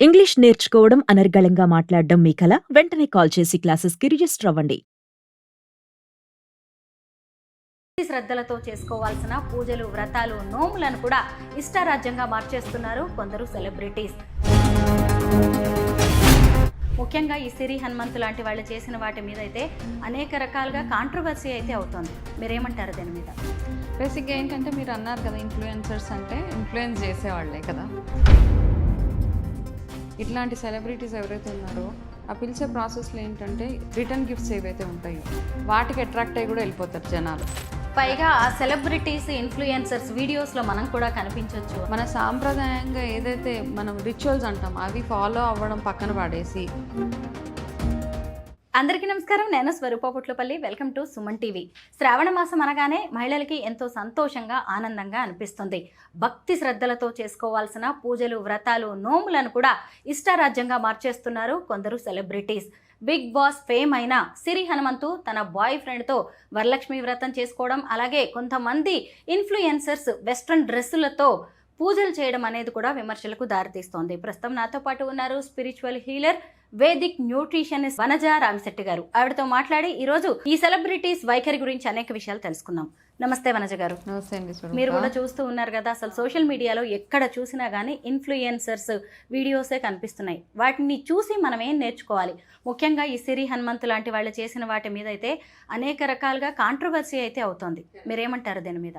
English నేర్చుకోవడం అనర్గళంగా మాట్లాడడం మీ కల? వెంటనే కాల్ చేసి క్లాసెస్‌కి రిజిస్టర్ అవ్వండి. శ్రద్ధలతో చేసుకోవాల్సిన పూజలు, వ్రతాలు, నోములను కూడా ఇష్టారాజ్యంగా మార్చేస్తున్నారు కొందరు సెలబ్రిటీస్. ముఖ్యంగా ఈ సిరి హనుమంతు లాంటి వాళ్ళు చేసిన వాటి మీద అయితే అనేక రకాలుగా కాంట్రవర్సీ అయితే అవుతోంది. మీరేమంటారు దీని మీద? బేసిక్గా ఏంటంటే మీరు అన్నారు కదా, ఇన్ఫ్లుయెన్సర్స్ అంటే ఇన్ఫ్లుయెన్స్ చేసేవాళ్ళే కదా. ఇట్లాంటి సెలబ్రిటీస్ ఎవరైతే ఉన్నారో ఆ పిలిచే ప్రాసెస్లో ఏంటంటే రిటర్న్ గిఫ్ట్స్ ఏవైతే ఉంటాయో వాటికి అట్రాక్ట్ అయ్యి కూడా వెళ్ళిపోతారు జనాలు. పైగా ఆ సెలబ్రిటీస్, ఇన్ఫ్లుయెన్సర్స్ వీడియోస్లో మనం కూడా కనిపించవచ్చు. మన సాంప్రదాయంగా ఏదైతే మనం రిచువల్స్ అంటాం అవి ఫాలో అవ్వడం పక్కన పడేసి. అందరికీ నమస్కారం, నేను Swaroopa Putlapalli. Welcome to Suman TV. Shravana మాసం అనగానే మహిళలకి ఎంతో సంతోషంగా, ఆనందంగా అనిపిస్తుంది. భక్తి శ్రద్ధలతో చేసుకోవాల్సిన పూజలు, వ్రతాలు, నోములను కూడా ఇష్టారాజ్యంగా మార్చేస్తున్నారు కొందరు సెలబ్రిటీస్. బిగ్ బాస్ ఫేమ్ అయిన సిరి హనుమంతు తన బాయ్ ఫ్రెండ్తో వరలక్ష్మి వ్రతం చేసుకోవడం, అలాగే కొంతమంది ఇన్ఫ్లుయెన్సర్స్ వెస్ట్రన్ డ్రెస్సులతో పూజలు చేయడం అనేది కూడా విమర్శలకు దారితీస్తోంది. ప్రస్తుతం నాతో పాటు ఉన్నారు spiritual healer, Vedic nutritionist Vanaja Ramisetti గారు. ఆవిడతో మాట్లాడి ఈరోజు ఈ సెలబ్రిటీస్ వైఖరి గురించి అనేక విషయాలు తెలుసుకుందాం. నమస్తే వనజ గారు. నమస్తే అండి. మీరు కూడా చూస్తూ ఉన్నారు కదా, అసలు సోషల్ మీడియాలో ఎక్కడ చూసినా కానీ ఇన్ఫ్లుయెన్సర్స్ వీడియోసే కనిపిస్తున్నాయి. వాటిని చూసి మనం ఏం నేర్చుకోవాలి? ముఖ్యంగా ఈ సిరి హనుమంతు లాంటి వాళ్ళు చేసిన వాటి మీద అయితే అనేక రకాలుగా కాంట్రవర్సీ అయితే అవుతోంది. మీరేమంటారు దీని మీద?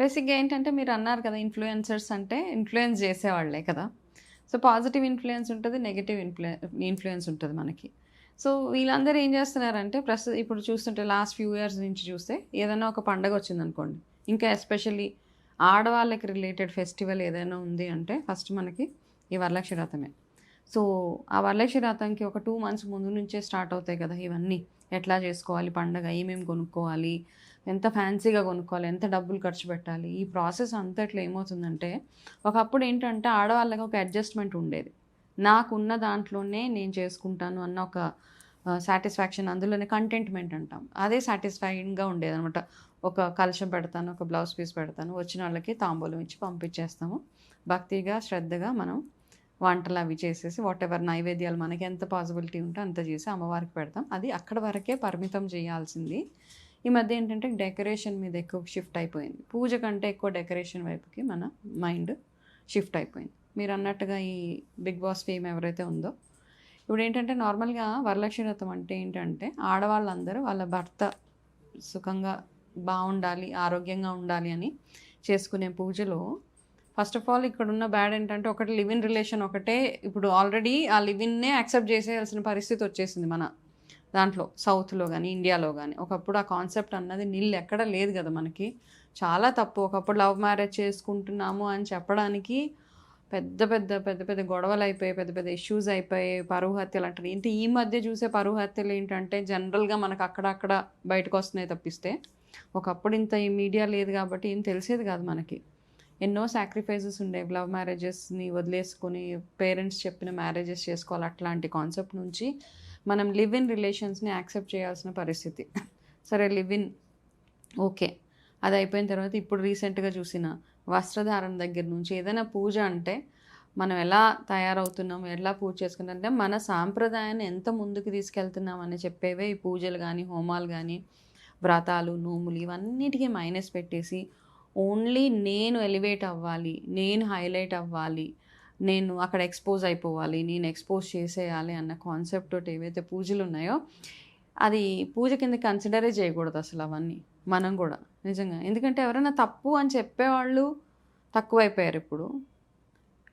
బేసిక్గా ఏంటంటే మీరు అన్నారు కదా, ఇన్ఫ్లుయెన్సర్స్ అంటే ఇన్ఫ్లుయెన్స్ చేసేవాళ్ళే కదా. సో పాజిటివ్ ఇన్ఫ్లుయెన్స్ ఉంటుంది, నెగిటివ్ ఇన్ఫ్లుయెన్స్ ఉంటుంది మనకి. సో వీళ్ళందరూ ఏం చేస్తున్నారంటే ఇప్పుడు చూస్తుంటే లాస్ట్ ఫ్యూ ఇయర్స్ నుంచి చూస్తే ఏదైనా ఒక పండగ వచ్చిందనుకోండి, ఇంకా ఎస్పెషల్లీ ఆడవాళ్ళకి రిలేటెడ్ ఫెస్టివల్ ఏదైనా ఉంది అంటే ఫస్ట్ మనకి ఈ వరలక్ష్మి వ్రతమే. సో ఆ వరలక్ష్మి వ్రతంకి ఒక 2 months ముందు నుంచే స్టార్ట్ అవుతాయి కదా ఇవన్నీ. ఎట్లా చేసుకోవాలి పండగ, ఏమేమి కొనుక్కోవాలి, ఎంత ఫ్యాన్సీగా కొనుక్కోవాలి, ఎంత డబ్బులు ఖర్చు పెట్టాలి, ఈ ప్రాసెస్ అంతట్లో ఏమవుతుందంటే ఒకప్పుడు ఏంటంటే ఆడవాళ్ళకి ఒక అడ్జస్ట్మెంట్ ఉండేది. నాకున్న దాంట్లోనే నేను చేసుకుంటాను అన్న ఒక సాటిస్ఫాక్షన్, అందులోనే కంటెంట్మెంట్ అంటాం, అదే సాటిస్ఫైయింగ్గా ఉండేది అనమాట. ఒక కలశం పెడతాను, ఒక బ్లౌజ్ పీస్ పెడతాను, వచ్చిన వాళ్ళకి తాంబూలం ఇచ్చి పంపించేస్తాము. భక్తిగా శ్రద్ధగా మనం వంటలు అవి చేసేసి వాట్ ఎవర్ నైవేద్యాలు మనకి ఎంత పాసిబిలిటీ ఉంటే అంత చేసి అమ్మవారికి పెడతాం. అది అక్కడ వరకే పరిమితం చేయాల్సింది. ఈ మధ్య ఏంటంటే డెకరేషన్ మీద ఎక్కువ షిఫ్ట్ అయిపోయింది. పూజ కంటే ఎక్కువ డెకరేషన్ వైపుకి మన మైండ్ షిఫ్ట్ అయిపోయింది. మీరు అన్నట్టుగా ఈ బిగ్ బాస్ ఫేమ్ ఎవరైతే ఉందో ఇప్పుడు ఏంటంటే నార్మల్గా వరలక్ష్మి వ్రతం అంటే ఏంటంటే ఆడవాళ్ళందరూ వాళ్ళ భర్త సుఖంగా బాగుండాలి, ఆరోగ్యంగా ఉండాలి అని చేసుకునే పూజలో ఫస్ట్ ఆఫ్ ఆల్ ఇక్కడ ఉన్న బ్యాడ్ ఏంటంటే ఒకటి లివ్ ఇన్ రిలేషన్ ఒకటే. ఇప్పుడు ఆల్రెడీ ఆ లివ్ ఇన్నే యాక్సెప్ట్ చేసేయాల్సిన పరిస్థితి వచ్చేసింది మన దాంట్లో, సౌత్లో కానీ ఇండియాలో కానీ. ఒకప్పుడు ఆ కాన్సెప్ట్ అన్నది ఎక్కడ లేదు కదా మనకి. చాలా తప్పు. ఒకప్పుడు లవ్ మ్యారేజ్ చేసుకుంటున్నాము అని చెప్పడానికి పెద్ద పెద్ద పెద్ద పెద్ద గొడవలు అయిపోయాయి, పెద్ద పెద్ద ఇష్యూస్ అయిపోయాయి, పరువు హత్యలు అంటారు. ఏంటి ఈ మధ్య చూసే పరువు హత్యలు ఏంటంటే జనరల్గా మనకు అక్కడక్కడ బయటకు వస్తున్నాయి తప్పిస్తే ఒకప్పుడు ఇంత ఈ మీడియా లేదు కాబట్టి ఏం తెలిసేది కాదు మనకి. ఎన్నో సాక్రిఫైజెస్ ఉండేవి. లవ్ మ్యారేజెస్ని వదిలేసుకొని పేరెంట్స్ చెప్పిన మ్యారేజెస్ చేసుకోవాలి, అట్లాంటి కాన్సెప్ట్ నుంచి మనం లివ్ ఇన్ రిలేషన్స్ని యాక్సెప్ట్ చేయాల్సిన పరిస్థితి. సరే లివ్ ఇన్ ఓకే, అది అయిపోయిన తర్వాత ఇప్పుడు రీసెంట్గా చూసిన వస్త్రధారణ దగ్గర నుంచి ఏదైనా పూజ అంటే మనం ఎలా తయారవుతున్నాం, ఎలా పూజ చేసుకుంటాం అంటే మన సాంప్రదాయాన్ని ఎంత ముందుకు తీసుకెళ్తున్నాం అని చెప్పేవే ఈ పూజలు కానీ, హోమాలు కానీ, వ్రతాలు, నోములు ఇవన్నిటికీ మైనస్ పెట్టేసి ఓన్లీ నేను ఎలివేట్ అవ్వాలి, నేను హైలైట్ అవ్వాలి, నేను అక్కడ ఎక్స్పోజ్ అయిపోవాలి, నేను ఎక్స్పోజ్ చేసేయాలి అన్న కాన్సెప్ట్ తోటి ఏవైతే పూజలు ఉన్నాయో అది పూజ కింద కన్సిడరే చేయకూడదు అసలు అవన్నీ. మనం కూడా నిజంగా, ఎందుకంటే ఎవరైనా తప్పు అని చెప్పేవాళ్ళు తక్కువైపోయారు. ఇప్పుడు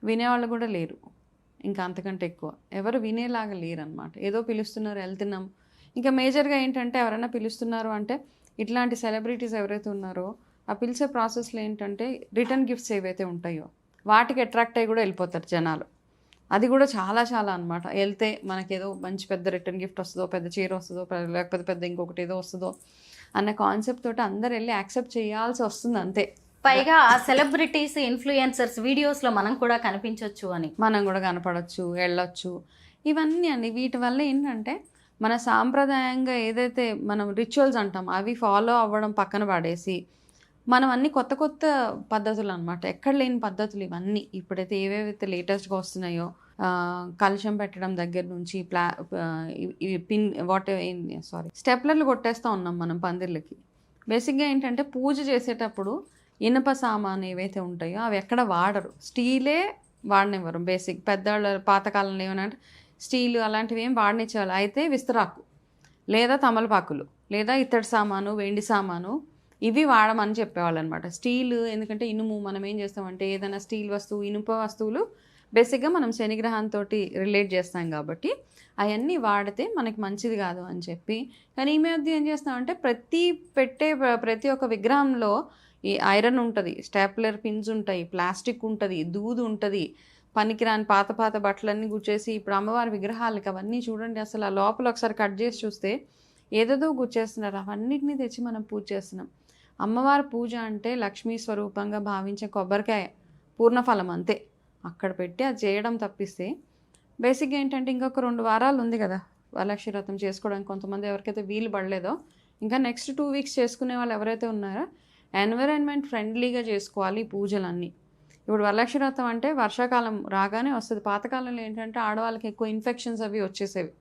వినేవాళ్ళు కూడా లేరు. ఇంకా అంతకంటే ఎక్కువ ఎవరు వినేలాగా లేరు అనమాట. ఏదో పిలుస్తున్నారు, వెళ్తున్నాం. ఇంకా మేజర్గా ఏంటంటే ఎవరైనా పిలుస్తున్నారు అంటే ఇట్లాంటి సెలబ్రిటీస్ ఎవరైతే ఉన్నారో ఆ పిలిచే ప్రాసెస్లో ఏంటంటే రిటర్న్ గిఫ్ట్స్ ఏవైతే ఉంటాయో వాటికి అట్రాక్ట్ అయ్యి కూడా వెళ్ళిపోతారు జనాలు. అది కూడా చాలా చాలా అనమాట. వెళ్తే మనకేదో మంచి పెద్ద రిటర్న్ గిఫ్ట్ వస్తుందో, పెద్ద చీర వస్తుందో, లేకపోతే పెద్ద ఇంకొకటి ఏదో వస్తుందో అన్న కాన్సెప్ట్ తోటి అందరు వెళ్ళి యాక్సెప్ట్ చేయాల్సి వస్తుంది అంతే. పైగా ఆ సెలబ్రిటీస్, ఇన్ఫ్లుయెన్సర్స్ వీడియోస్లో మనం కూడా కనిపించవచ్చు అని, మనం కూడా కనపడవచ్చు, వెళ్ళొచ్చు, ఇవన్నీ అండి. వీటి వల్ల ఏంటంటే మన సాంప్రదాయంగా ఏదైతే మనం రిచువల్స్ అంటాం అవి ఫాలో అవ్వడం పక్కన పడేసి మనం అన్ని కొత్త కొత్త పద్ధతులు అనమాట, ఎక్కడ లేని పద్ధతులు ఇవన్నీ. ఇప్పుడైతే ఏవేవైతే లేటెస్ట్గా వస్తున్నాయో కలశం పెట్టడం దగ్గర నుంచి పిన్ స్టెప్లర్లు కొట్టేస్తూ ఉన్నాం మనం పందిర్లకి. బేసిక్గా ఏంటంటే పూజ చేసేటప్పుడు ఇనుప సామాను ఏవైతే ఉంటాయో అవి ఎక్కడ వాడరు, స్టీలే వాడనివ్వరు. బేసిక్ పెద్దవాళ్ళ పాతకాలంలో ఏమనంటే స్టీలు అలాంటివి ఏం వాడనిచ్చేవాళ్ళు. అయితే విస్తరాకు లేదా తమలపాకులు లేదా ఇత్తడి సామాను, వెండి సామాను ఇవి వాడమని చెప్పేవాళ్ళు అనమాట. స్టీల్ ఎందుకంటే ఇనుము మనం ఏం చేస్తామంటే ఏదైనా స్టీల్ వస్తువు, ఇనుప వస్తువులు బేసిక్గా మనం శనిగ్రహంతో రిలేట్ చేస్తాం కాబట్టి అవన్నీ వాడితే మనకి మంచిది కాదు అని చెప్పి. కానీ ఈ మధ్య ఏం చేస్తామంటే ప్రతి ఒక్క విగ్రహంలో ఈ ఐరన్ ఉంటుంది, స్టాప్లర్ పిన్స్ ఉంటాయి, ప్లాస్టిక్ ఉంటుంది, దూదు ఉంటుంది, పనికిరాని పాత బట్టలన్నీ గుచ్చేసి ఇప్పుడు అమ్మవారి విగ్రహాలకి అవన్నీ చూడండి అసలు ఆ లోపల ఒకసారి కట్ చేసి చూస్తే ఏదేదో గుచ్చేస్తున్నారు. అవన్నిటినీ తెచ్చి మనం పూజ చేస్తున్నాం. అమ్మవారి పూజ అంటే లక్ష్మీ స్వరూపంగా భావించే కొబ్బరికాయ పూర్ణఫలం అంతే, అక్కడ పెట్టి అది చేయడం తప్పిస్తే బేసిక్గా ఏంటంటే ఇంకొక 2 వారాలు ఉంది కదా వరలక్ష్మి వ్రతం చేసుకోవడానికి. కొంతమంది ఎవరికైతే వీలు పడలేదో ఇంకా నెక్స్ట్ 2 వీక్స్ చేసుకునే వాళ్ళు ఎవరైతే ఉన్నారో ఎన్విరాన్మెంట్ ఫ్రెండ్లీగా చేసుకోవాలి ఈ పూజలన్నీ. ఇప్పుడు వరలక్ష్మి వ్రతం అంటే వర్షాకాలం రాగానే వస్తుంది. పాతకాలంలో ఏంటంటే ఆడవాళ్ళకి ఎక్కువ ఇన్ఫెక్షన్స్ అవి వచ్చేసేవి,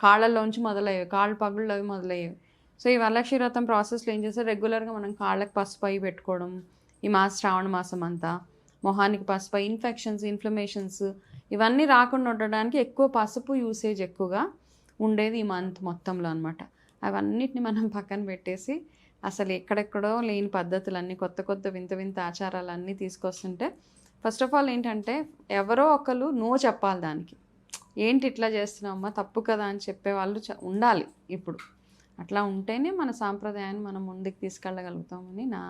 కాళ్ళల్లోంచి మొదలయ్యేవి, కాళ్ళు పగుళ్ళు అవి మొదలయ్యేవి. సో ఈ వరలక్ష్మి వ్రతం ప్రాసెస్లో ఏం చేస్తే రెగ్యులర్గా మనం కాళ్ళకి పసుపు అవి పెట్టుకోవడం, ఈ శ్రావణ మాసం అంతా మొహానికి పసుపు, ఇన్ఫెక్షన్స్, ఇన్ఫ్లమేషన్స్ ఇవన్నీ రాకుండా ఉండడానికి ఎక్కువ పసుపు యూసేజ్ ఎక్కువగా ఉండేది ఈ మంత్ మొత్తంలో అనమాట. అవన్నిటిని మనం పక్కన పెట్టేసి అసలు ఎక్కడెక్కడో లేని పద్ధతులన్నీ కొత్త వింత ఆచారాలన్నీ తీసుకొస్తుంటే ఫస్ట్ ఆఫ్ ఆల్ ఏంటంటే ఎవరో ఒకరు నో చెప్పాలి దానికి. ఏంటి ఇట్లా చేస్తున్నామమ్మా తప్పు కదా అని చెప్పేవాళ్ళు ఉండాలి. ఇప్పుడు అట్లా ఉంటేనే మన సాంప్రదాయాన్ని మనం ముందుకు తీసుకెళ్ళగలుగుతామని నా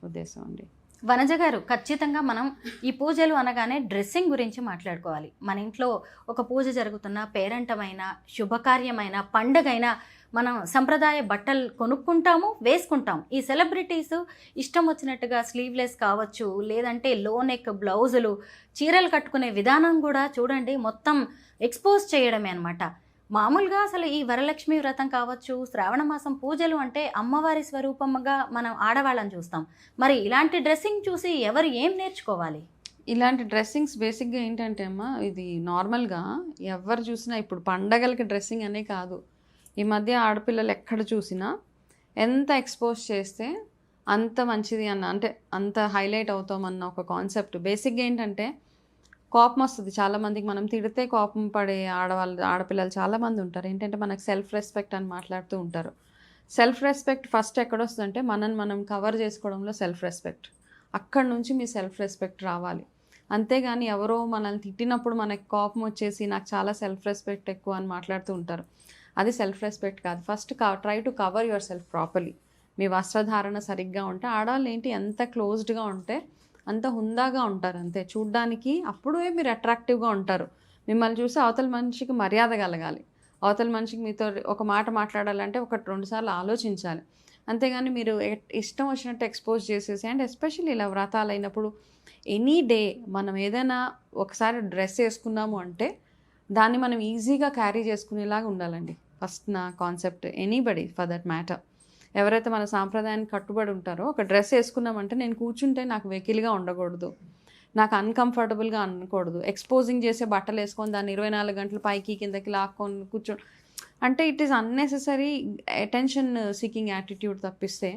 ఉద్దేశం అండి. వనజ గారు, ఖచ్చితంగా మనం ఈ పూజలు అనగానే డ్రెస్సింగ్ గురించి మాట్లాడుకోవాలి. మన ఇంట్లో ఒక పూజ జరుగుతున్న, పేరంటమైన, శుభకార్యమైన, పండగైనా మనం సంప్రదాయ బట్టలు కొనుక్కుంటాము, వేసుకుంటాం. ఈ సెలబ్రిటీస్ ఇష్టం వచ్చినట్టుగా స్లీవ్లెస్ కావచ్చు, లేదంటే లో నెక్ బ్లౌజులు, చీరలు కట్టుకునే విధానం కూడా చూడండి మొత్తం ఎక్స్పోజ్ చేయడమే అనమాట. మామూలుగా అసలు ఈ వరలక్ష్మి వ్రతం కావచ్చు, శ్రావణ మాసం పూజలు అంటే అమ్మవారి స్వరూపంగా మనం ఆడవాళ్ళని చూస్తాం. మరి ఇలాంటి డ్రెస్సింగ్ చూసి ఎవరు ఏం నేర్చుకోవాలి? ఇలాంటి డ్రెస్సింగ్స్ బేసిక్గా ఏంటంటే అమ్మా ఇది నార్మల్గా ఎవరు చూసినా ఇప్పుడు పండగలకి డ్రెస్సింగ్ అనే కాదు, ఈ మధ్య ఆడపిల్లలు ఎక్కడ చూసినా ఎంత ఎక్స్పోజ్ చేస్తే అంత మంచిది అన్న, అంటే అంత హైలైట్ అవుతామన్న ఒక కాన్సెప్ట్. బేసిక్గా ఏంటంటే కోపం వస్తుంది చాలామందికి, మనం తిడితే కోపం పడే ఆడపిల్లలు చాలామంది ఉంటారు. ఏంటంటే మనకు సెల్ఫ్ రెస్పెక్ట్ అని మాట్లాడుతూ ఉంటారు. సెల్ఫ్ రెస్పెక్ట్ ఫస్ట్ ఎక్కడొస్తుందంటే మనం కవర్ చేసుకోవడంలో సెల్ఫ్ రెస్పెక్ట్, అక్కడ నుంచి మీ సెల్ఫ్ రెస్పెక్ట్ రావాలి. అంతేగాని ఎవరో మనల్ని తిట్టినప్పుడు మనకి కోపం వచ్చేసి నాకు చాలా సెల్ఫ్ రెస్పెక్ట్ ఎక్కువ అని మాట్లాడుతూ ఉంటారు. అది సెల్ఫ్ రెస్పెక్ట్ కాదు. First try to cover yourself properly. మీ వస్త్రధారణ సరిగ్గా ఉంటే ఆడవాళ్ళు ఏంటి ఎంత క్లోజ్డ్గా ఉంటే అంత హుందాగా ఉంటారు అంతే చూడ్డానికి, అప్పుడే మీరు అట్రాక్టివ్గా ఉంటారు. మిమ్మల్ని చూసి అవతల మనిషికి మర్యాద కలగాలి, అవతల మనిషికి మీతో ఒక మాట మాట్లాడాలంటే 1-2 సార్లు ఆలోచించాలి. అంతేగాని మీరు ఇష్టం వచ్చినట్టు ఎక్స్పోజ్ చేసేసి, అండ్ ఎస్పెషల్లీ ఇలా వ్రతాలు అయినప్పుడు ఎనీ డే మనం ఏదైనా ఒకసారి డ్రెస్ వేసుకున్నాము అంటే దాన్ని మనం ఈజీగా క్యారీ చేసుకునేలాగా ఉండాలండి. ఫస్ట్ నా concept. Anybody for that matter, ఎవరైతే మన సాంప్రదాయానికి కట్టుబడి ఉంటారో ఒక డ్రెస్ వేసుకున్నామంటే నేను కూర్చుంటే నాకు వెకిలిగా ఉండకూడదు, నాకు అన్కంఫర్టబుల్గా అనకూడదు. ఎక్స్పోజింగ్ చేసే బట్టలు వేసుకొని దాన్ని 24 గంటలు పైకి కిందకి లాక్కొని కూర్చోండి అంటే it is unnecessary attention seeking attitude తప్పిస్తే.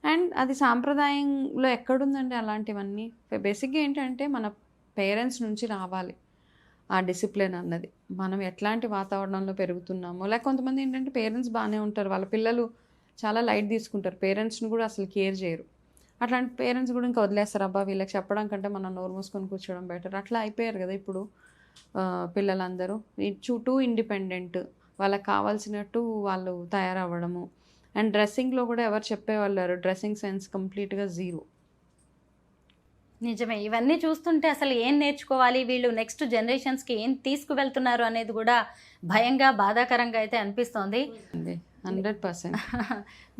అండ్ అది సాంప్రదాయంలో ఎక్కడుందండి అలాంటివన్నీ? బేసిక్గా ఏంటంటే మన పేరెంట్స్ నుంచి రావాలి ఆ డిసిప్లిన్ అన్నది. మనం ఎట్లాంటి వాతావరణంలో పెరుగుతున్నామో, లేక కొంతమంది ఏంటంటే పేరెంట్స్ బాగానే ఉంటారు, వాళ్ళ పిల్లలు చాలా లైట్ తీసుకుంటారు, పేరెంట్స్ని కూడా అసలు కేర్ చేయరు. అట్లాంటి పేరెంట్స్ కూడా ఇంకా వదిలేస్తారు, అబ్బా వీళ్ళకి చెప్పడం కంటే మనం నోరు మూసుకొని కూర్చోవడం బెటర్. అట్లా అయిపోయారు కదా ఇప్పుడు పిల్లలందరూ. టూ ఇండిపెండెంట్, వాళ్ళకి కావాల్సినట్టు వాళ్ళు తయారవ్వడము. అండ్ డ్రెస్సింగ్లో కూడా ఎవరు చెప్పేవాళ్ళు, డ్రెస్సింగ్ సెన్స్ కంప్లీట్గా జీరో. నిజమే. ఇవన్నీ చూస్తుంటే అసలు ఏం నేర్చుకోవాలి, వీళ్ళు నెక్స్ట్ జనరేషన్స్కి ఏం తీసుకువెళ్తున్నారు అనేది కూడా భయంగా, బాధాకరంగా అయితే అనిపిస్తోంది. 100%.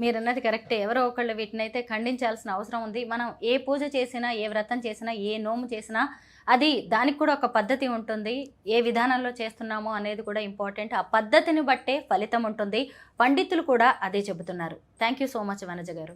మీరన్నది కరెక్టే. ఎవరో ఒకళ్ళు వీటిని అయితే ఖండించాల్సిన అవసరం ఉంది. మనం ఏ పూజ చేసినా, ఏ వ్రతం చేసినా, ఏ నోము చేసినా అది దానికి కూడా ఒక పద్ధతి ఉంటుంది. ఏ విధానంలో చేస్తున్నామో అనేది కూడా ఇంపార్టెంట్. ఆ పద్ధతిని బట్టే ఫలితం ఉంటుంది. పండితులు కూడా అదే చెబుతున్నారు. Thank you so much Vanaja గారు.